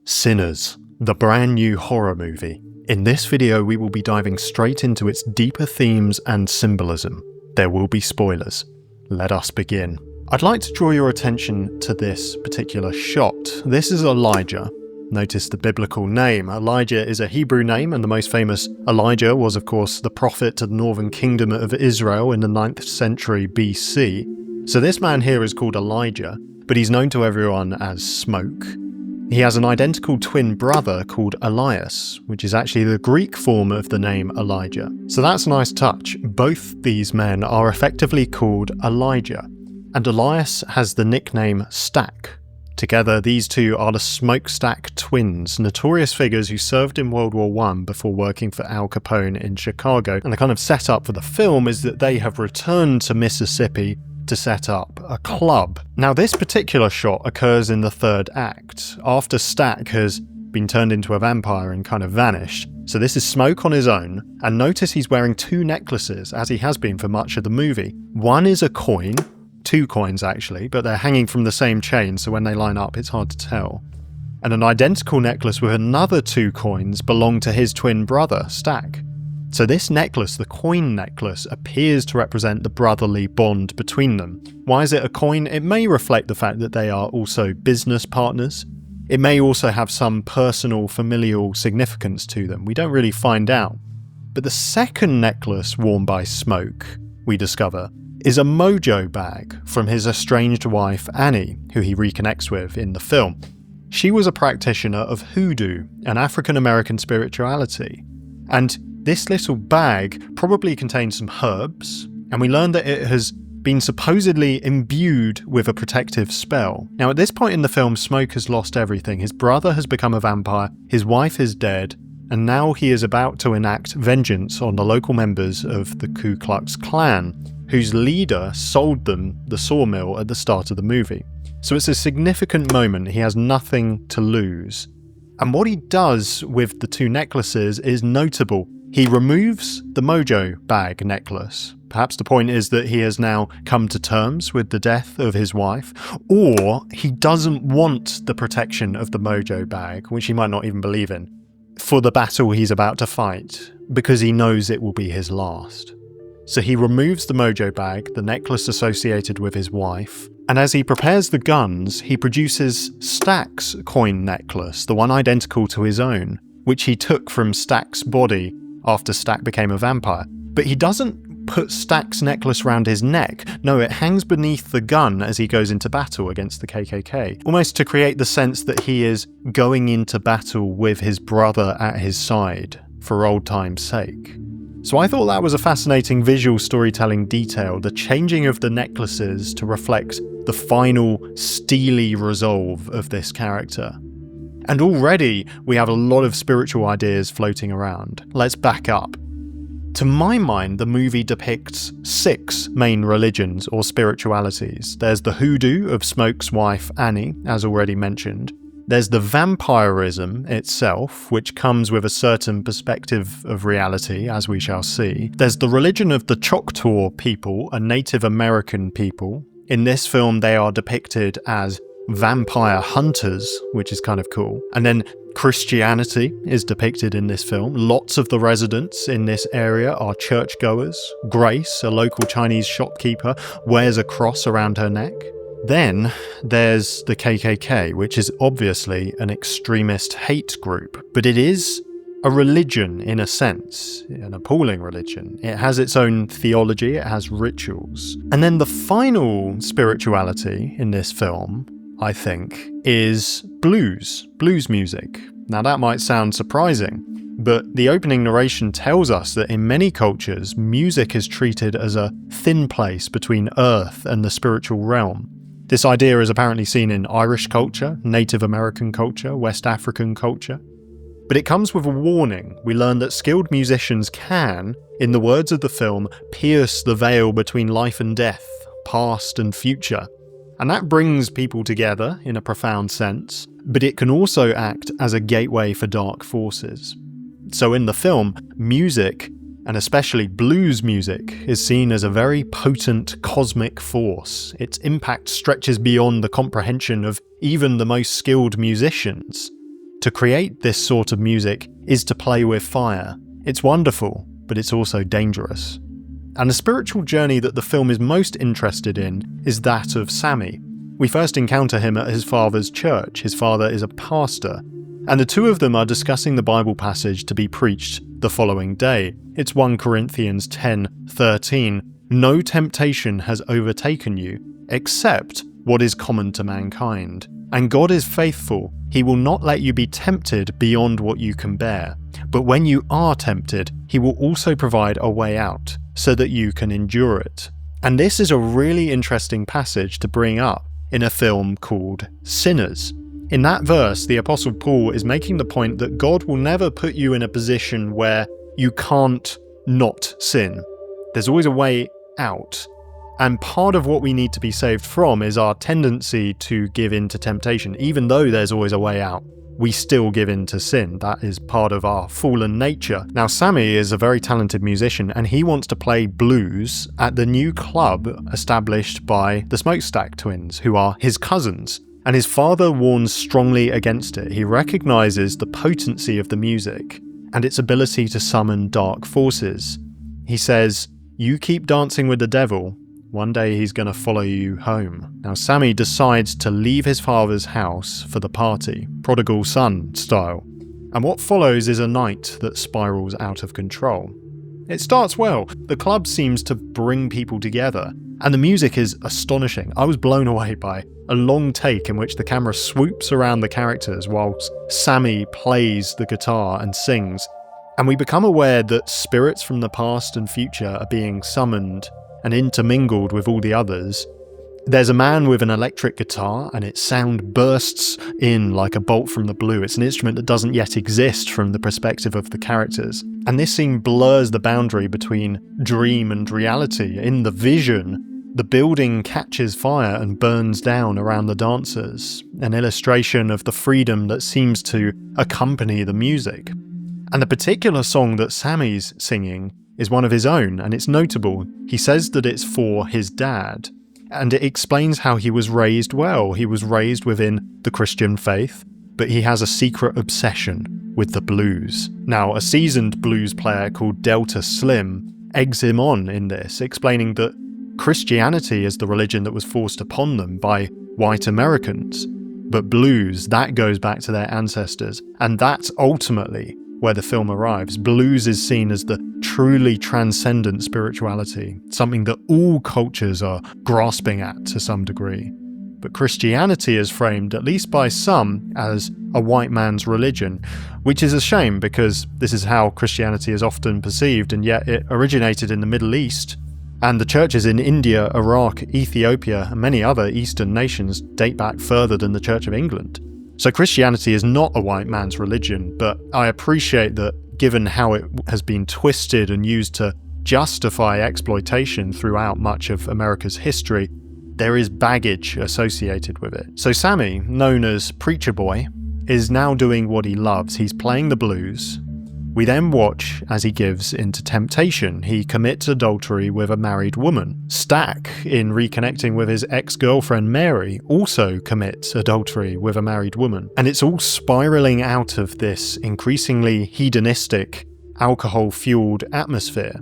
Sinners, the brand new horror movie. In this video we will be diving straight into its deeper themes and symbolism. There will be spoilers. Let us begin. I'd like to draw your attention to this particular shot. This is Elijah. Notice the biblical name. Elijah is a Hebrew name, and the most famous Elijah was of course the prophet to the northern kingdom of Israel in the 9th century BC. So this man here is called Elijah, but he's known to everyone as Smoke. He has an identical twin brother called Elias, which is actually the Greek form of the name Elijah. So that's a nice touch. Both these men are effectively called Elijah, and Elias has the nickname Stack. Together, these two are the Smokestack twins, notorious figures who served in World War I before working for Al Capone in Chicago. And the kind of setup for the film is that they have returned to Mississippi to set up a club. Now this particular shot occurs in the third act, after Stack has been turned into a vampire and kind of vanished. So this is Smoke on his own, and notice he's wearing two necklaces, as he has been for much of the movie. One is a coin, two coins actually, but they're hanging from the same chain, so when they line up it's hard to tell. And an identical necklace with another two coins belong to his twin brother, Stack. So this necklace, the coin necklace, appears to represent the brotherly bond between them. Why is it a coin? It may reflect the fact that they are also business partners. It may also have some personal, familial significance to them. We don't really find out. But the second necklace worn by Smoke, we discover, is a mojo bag from his estranged wife Annie, who he reconnects with in the film. She was a practitioner of Hoodoo, an African-American spirituality. And this little bag probably contains some herbs, and we learn that it has been supposedly imbued with a protective spell. Now at this point in the film, Smoke has lost everything. His brother has become a vampire, his wife is dead, and now he is about to enact vengeance on the local members of the Ku Klux Klan, whose leader sold them the sawmill at the start of the movie. So it's a significant moment. He has nothing to lose. And what he does with the two necklaces is notable. He removes the mojo bag necklace. Perhaps the point is that he has now come to terms with the death of his wife, or he doesn't want the protection of the mojo bag, which he might not even believe in, for the battle he's about to fight, because he knows it will be his last. So he removes the mojo bag, the necklace associated with his wife, and as he prepares the guns, he produces Stack's coin necklace, the one identical to his own, which he took from Stack's body after Stack became a vampire. But he doesn't put Stack's necklace around his neck. No, it hangs beneath the gun as he goes into battle against the KKK, almost to create the sense that he is going into battle with his brother at his side for old time's sake. So I thought that was a fascinating visual storytelling detail, the changing of the necklaces to reflect the final steely resolve of this character. And already we have a lot of spiritual ideas floating around. Let's back up. To my mind, the movie depicts 6 main religions or spiritualities. There's the Hoodoo of Smoke's wife Annie, as already mentioned. There's the vampirism itself, which comes with a certain perspective of reality, as we shall see. There's the religion of the Choctaw people, a Native American people. In this film, they are depicted as vampire hunters, which is kind of cool. And then Christianity is depicted in this film. Lots of the residents in this area are churchgoers. Grace, a local Chinese shopkeeper, wears a cross around her neck. Then there's the KKK, which is obviously an extremist hate group, but it is a religion in a sense, an appalling religion. It has its own theology, it has rituals. And then the final spirituality in this film, I think, is blues music. Now that might sound surprising, but the opening narration tells us that in many cultures, music is treated as a thin place between earth and the spiritual realm. This idea is apparently seen in Irish culture, Native American culture, West African culture. But it comes with a warning. We learn that skilled musicians can, in the words of the film, pierce the veil between life and death, past and future. And that brings people together in a profound sense, but it can also act as a gateway for dark forces. So in the film, music, and especially blues music, is seen as a very potent cosmic force. Its impact stretches beyond the comprehension of even the most skilled musicians. To To create this sort of music is to play with fire. It's wonderful, but it's also dangerous. And the spiritual journey that the film is most interested in is that of Sammie. We first encounter him at his father's church. His father is a pastor, and the two of them are discussing the Bible passage to be preached the following day. It's 1 Corinthians 10:13. No temptation has overtaken you, except what is common to mankind. And God is faithful. He will not let you be tempted beyond what you can bear. But when you are tempted, he will also provide a way out, so that you can endure it. And this is a really interesting passage to bring up in a film called Sinners. In that verse, the Apostle Paul is making the point that God will never put you in a position where you can't not sin. There's always a way out. And part of what we need to be saved from is our tendency to give in to temptation. Even though there's always a way out, we still give in to sin. That is part of our fallen nature. Now, Sammie is a very talented musician, and he wants to play blues at the new club established by the Smokestack Twins, who are his cousins. And his father warns strongly against it. He recognizes the potency of the music and its ability to summon dark forces. He says, "You keep dancing with the devil, one day he's going to follow you home." Now, Sammie decides to leave his father's house for the party, prodigal son style. And what follows is a night that spirals out of control. It starts well. The club seems to bring people together, and the music is astonishing. I was blown away by a long take in which the camera swoops around the characters whilst Sammie plays the guitar and sings. And we become aware that spirits from the past and future are being summoned and intermingled with all the others. There's a man with an electric guitar, and its sound bursts in like a bolt from the blue. It's an instrument that doesn't yet exist from the perspective of the characters. And this scene blurs the boundary between dream and reality. In the vision, the building catches fire and burns down around the dancers, an illustration of the freedom that seems to accompany the music. And the particular song that Sammie's singing is one of his own, and it's notable. He says that it's for his dad, and it explains how he was raised well. He was raised within the Christian faith, but he has a secret obsession with the blues. Now, a seasoned blues player called Delta Slim eggs him on in this, explaining that Christianity is the religion that was forced upon them by white Americans, but blues, that goes back to their ancestors, and that's ultimately where the film arrives. Blues is seen as the truly transcendent spirituality, something that all cultures are grasping at to some degree. But Christianity is framed, at least by some, as a white man's religion, which is a shame because this is how Christianity is often perceived, and yet it originated in the Middle East, and the churches in India, Iraq, Ethiopia, and many other Eastern nations date back further than the Church of England. So Christianity is not a white man's religion, but I appreciate that given how it has been twisted and used to justify exploitation throughout much of America's history, there is baggage associated with it. So Sammie, known as Preacher Boy, is now doing what he loves. He's playing the blues. We then watch as he gives into temptation. He commits adultery with a married woman. Stack, in reconnecting with his ex-girlfriend Mary, also commits adultery with a married woman. And it's all spiraling out of this increasingly hedonistic, alcohol-fueled atmosphere.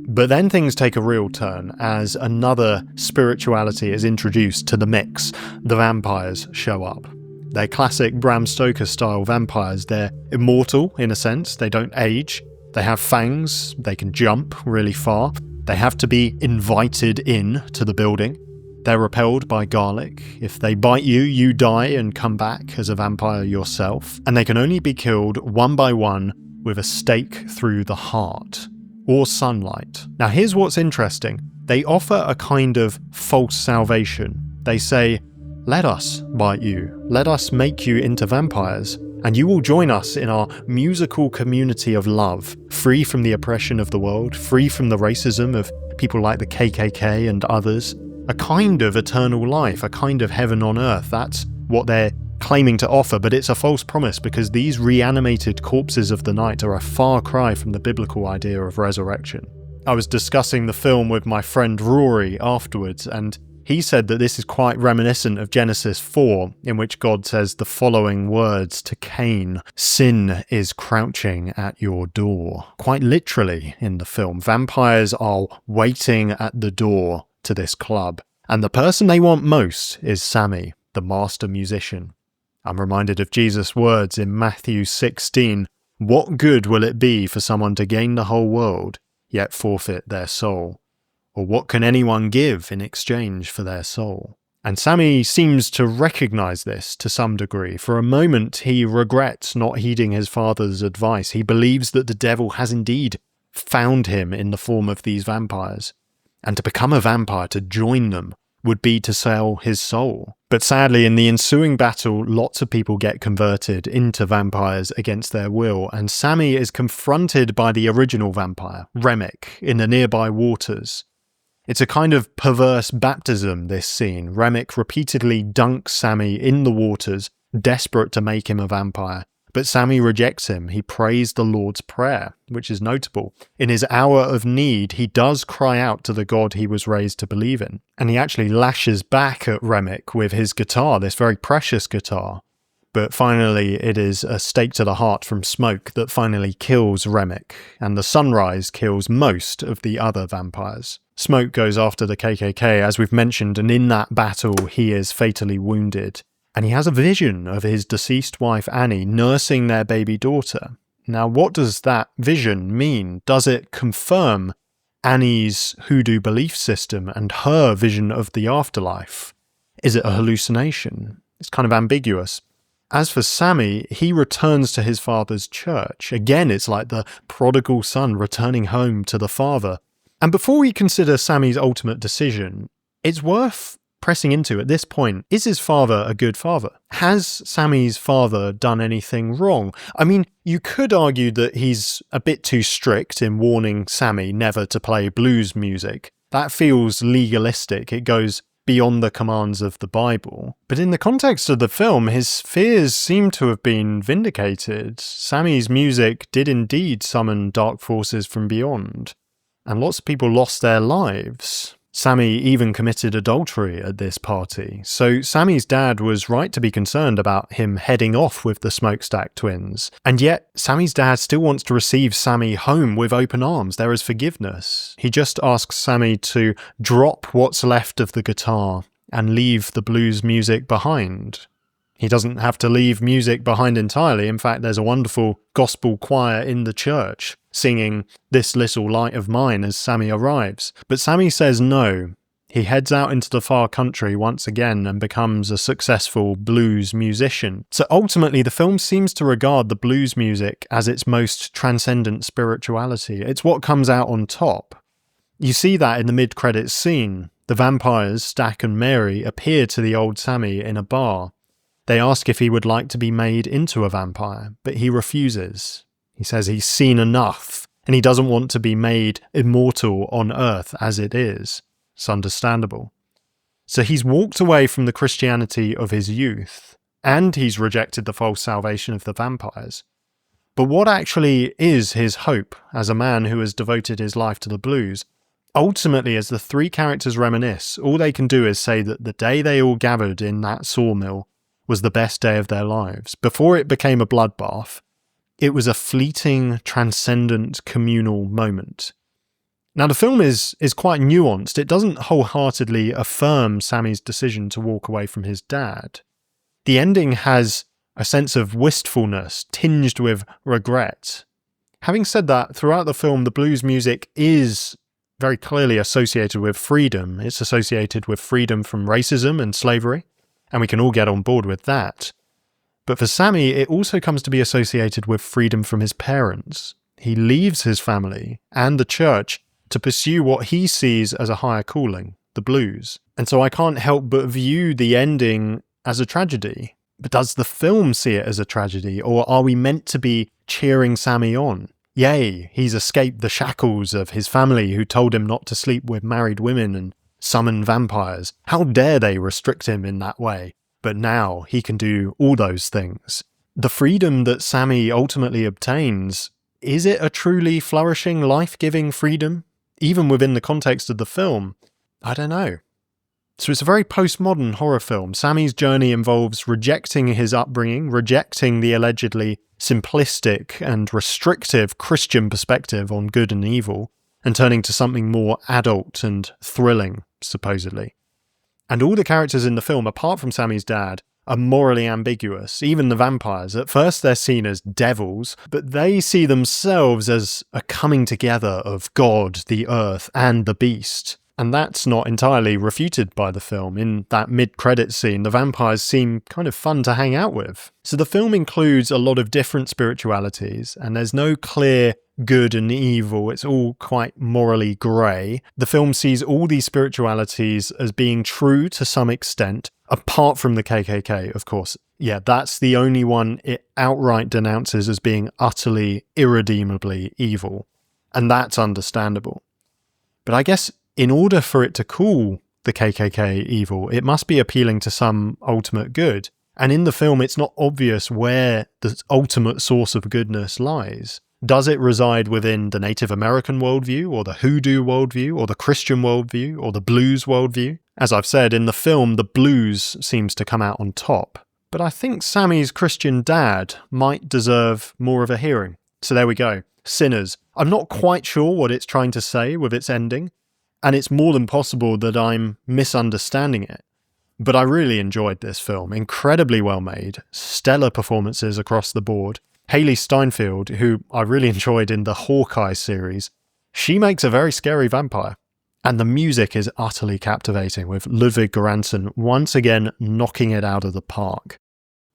But then things take a real turn as another spirituality is introduced to the mix. The vampires show up. They're classic Bram Stoker-style vampires. They're immortal, in a sense. They don't age. They have fangs. They can jump really far. They have to be invited in to the building. They're repelled by garlic. If they bite you, you die and come back as a vampire yourself. And they can only be killed one by one with a stake through the heart or sunlight. Now, here's what's interesting. They offer a kind of false salvation. They say, "Let us bite you. Let us make you into vampires, and you will join us in our musical community of love, free from the oppression of the world, free from the racism of people like the KKK and others. A kind of eternal life, a kind of heaven on earth." That's what they're claiming to offer, but it's a false promise because these reanimated corpses of the night are a far cry from the biblical idea of resurrection. I was discussing the film with my friend Rory afterwards, and He said that this is quite reminiscent of Genesis 4, in which God says the following words to Cain: "Sin is crouching at your door." Quite literally in the film, vampires are waiting at the door to this club, and the person they want most is Sammie, the master musician. I'm reminded of Jesus' words in Matthew 16, "What good will it be for someone to gain the whole world, yet forfeit their soul? Or what can anyone give in exchange for their soul?" And Sammie seems to recognize this to some degree. For a moment, he regrets not heeding his father's advice. He believes that the devil has indeed found him in the form of these vampires. And to become a vampire, to join them, would be to sell his soul. But sadly, in the ensuing battle, lots of people get converted into vampires against their will, and Sammie is confronted by the original vampire, Remick, in the nearby waters. It's a kind of perverse baptism, this scene. Remick repeatedly dunks Sammie in the waters, desperate to make him a vampire. But Sammie rejects him. He prays the Lord's Prayer, which is notable. In his hour of need, he does cry out to the God he was raised to believe in. And he actually lashes back at Remick with his guitar, this very precious guitar. But finally, it is a stake to the heart from smoke that finally kills Remick, and the sunrise kills most of the other vampires. Smoke goes after the KKK, as we've mentioned, and in that battle he is fatally wounded. And he has a vision of his deceased wife Annie nursing their baby daughter. Now, what does that vision mean? Does it confirm Annie's Hoodoo belief system and her vision of the afterlife? Is it a hallucination? It's kind of ambiguous. As for Sammie, he returns to his father's church. Again, it's like the prodigal son returning home to the father. And before we consider Sammie's ultimate decision, it's worth pressing into at this point, is his father a good father? Has Sammie's father done anything wrong? I mean, you could argue that he's a bit too strict in warning Sammie never to play blues music. That feels legalistic. It goes beyond the commands of the Bible. But in the context of the film, his fears seem to have been vindicated. Sammie's music did indeed summon dark forces from beyond, and lots of people lost their lives. Sammie even committed adultery at this party, so Sammie's dad was right to be concerned about him heading off with the Smokestack twins. And yet, Sammie's dad still wants to receive Sammie home with open arms. There is forgiveness. He just asks Sammie to drop what's left of the guitar and leave the blues music behind. He doesn't have to leave music behind entirely. In fact, there's a wonderful gospel choir in the church singing "This Little Light of Mine" as Sammie arrives. But Sammie says no. He heads out into the far country once again and becomes a successful blues musician. So ultimately, the film seems to regard the blues music as its most transcendent spirituality. It's what comes out on top. You see that in the mid-credits scene. The vampires, Stack and Mary, appear to the old Sammie in a bar. They ask if he would like to be made into a vampire, but he refuses. He says he's seen enough, and he doesn't want to be made immortal on Earth as it is. It's understandable. So he's walked away from the Christianity of his youth, and he's rejected the false salvation of the vampires. But what actually is his hope as a man who has devoted his life to the blues? Ultimately, as the three characters reminisce, all they can do is say that the day they all gathered in that sawmill was the best day of their lives. Before it became a bloodbath, it was a fleeting, transcendent, communal moment. Now, the film is quite nuanced. It doesn't wholeheartedly affirm Sammie's decision to walk away from his dad. The ending has a sense of wistfulness tinged with regret. Having said that, throughout the film, the blues music is very clearly associated with freedom. It's associated with freedom from racism and slavery, and we can all get on board with that. But for Sammie, it also comes to be associated with freedom from his parents. He leaves his family and the church to pursue what he sees as a higher calling, the blues. And so I can't help but view the ending as a tragedy. But does the film see it as a tragedy, or are we meant to be cheering Sammie on? Yay, he's escaped the shackles of his family who told him not to sleep with married women and summon vampires. How dare they restrict him in that way? But now he can do all those things. The freedom that Sammie ultimately obtains, is it a truly flourishing, life-giving freedom? Even within the context of the film, I don't know. So it's a very postmodern horror film. Sammie's journey involves rejecting his upbringing, rejecting the allegedly simplistic and restrictive Christian perspective on good and evil, and turning to something more adult and thrilling, supposedly. And all the characters in the film, apart from Sammie's dad, are morally ambiguous. Even the vampires. At first they're seen as devils, but they see themselves as a coming together of God, the earth, and the beast. And that's not entirely refuted by the film. In that mid-credit scene, the vampires seem kind of fun to hang out with. So the film includes a lot of different spiritualities, and there's no clear good and evil. It's all quite morally grey. The film sees all these spiritualities as being true to some extent, apart from the KKK, of course. Yeah, that's the only one it outright denounces as being utterly, irredeemably evil. And that's understandable. But I guess in order for it to call the KKK evil, it must be appealing to some ultimate good. And in the film, it's not obvious where the ultimate source of goodness lies. Does it reside within the Native American worldview, or the Hoodoo worldview, or the Christian worldview, or the blues worldview? As I've said, in the film, the blues seems to come out on top. But I think Sammie's Christian dad might deserve more of a hearing. So there we go. Sinners. I'm not quite sure what it's trying to say with its ending, and it's more than possible that I'm misunderstanding it. But I really enjoyed this film. Incredibly well made, stellar performances across the board. Hailee Steinfeld, who I really enjoyed in the Hawkeye series, she makes a very scary vampire. And the music is utterly captivating, with Ludwig Göransson once again knocking it out of the park.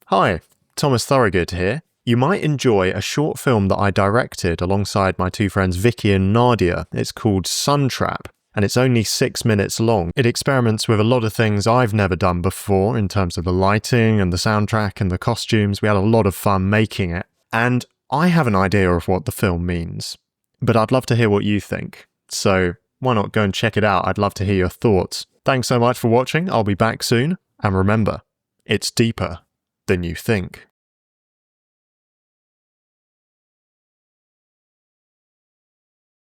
Hi, Thomas Thorogood here. You might enjoy a short film that I directed alongside my two friends Vicky and Nadia. It's called Suntrap, and it's only 6 minutes long. It experiments with a lot of things I've never done before in terms of the lighting and the soundtrack and the costumes. We had a lot of fun making it. And I have an idea of what the film means, but I'd love to hear what you think. So why not go and check it out? I'd love to hear your thoughts. Thanks so much for watching. I'll be back soon. And remember, it's deeper than you think.